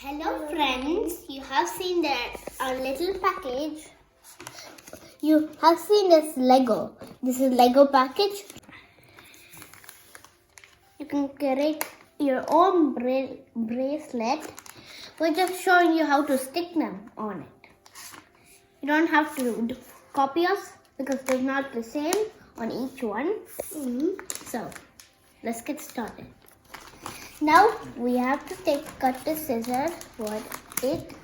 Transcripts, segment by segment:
Hello friends, you have seen our little package. You have seen this Lego. This is Lego package. You can create your own bracelet. We're just showing you how to stick them on it. You don't have to copy us because they're not the same on each one. So, let's get started. Now we have to cut the scissors for it,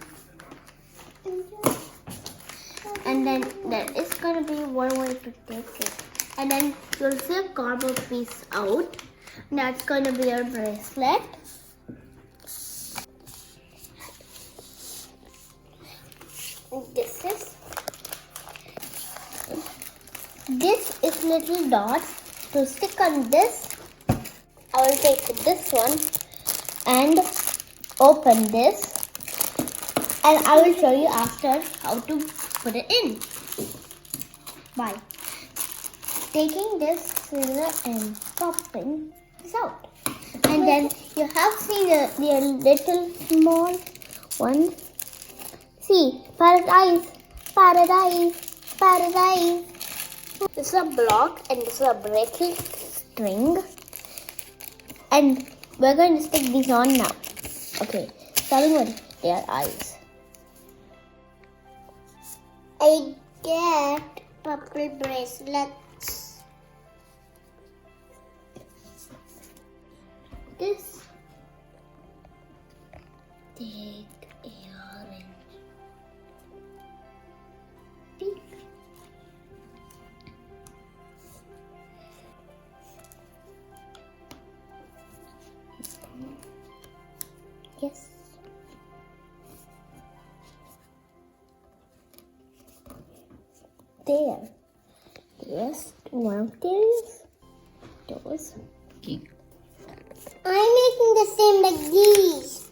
and then there is gonna be one way to take it, and then you'll see a cardboard piece out. That's gonna be your bracelet. This is little dots to stick on this. I will take this one and open this, and I will show you after how to put it in. By taking this scissor and popping this out. And then you have seen the little small one. See, paradise, paradise, paradise. This is a block and this is a bracelet string. And we're going to stick these on now. Okay, starting with their eyes. I get purple bracelets. This. Take orange. Pink. Yes. There. Yes, one of those. Pink. I'm making the same like these.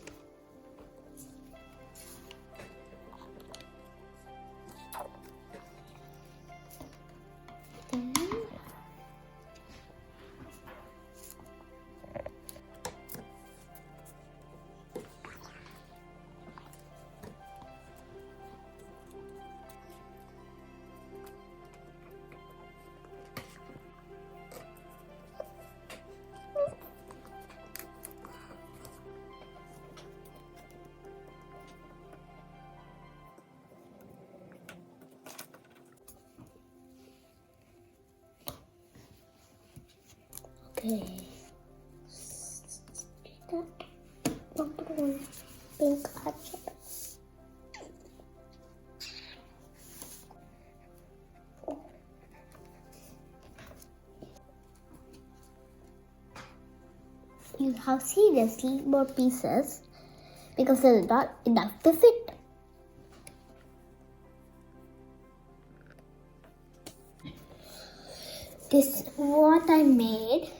Okay. Pink heart. You have seen the more pieces because there's not enough to fit. This is what I made,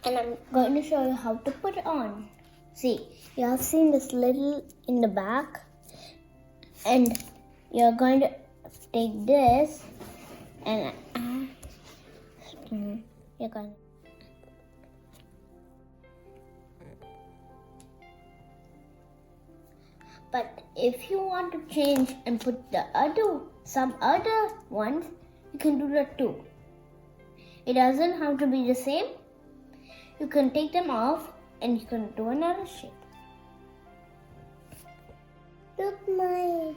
and I'm going to show you how to put it on. See, you have seen this little in the back, and you're going to take this and you're going to but if you want to change and put some other ones, you can do that too. It doesn't have to be the same. You can take them off and you can do another shape. Look mine.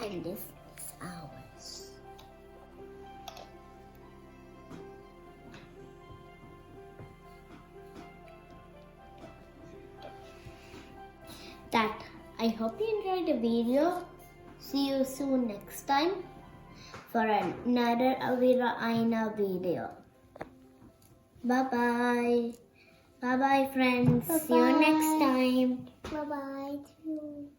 And this is ours. I hope you enjoyed the video. See you soon next time for another Avira Ayana video. Bye bye. Bye bye friends. Bye-bye. See you next time. Bye bye.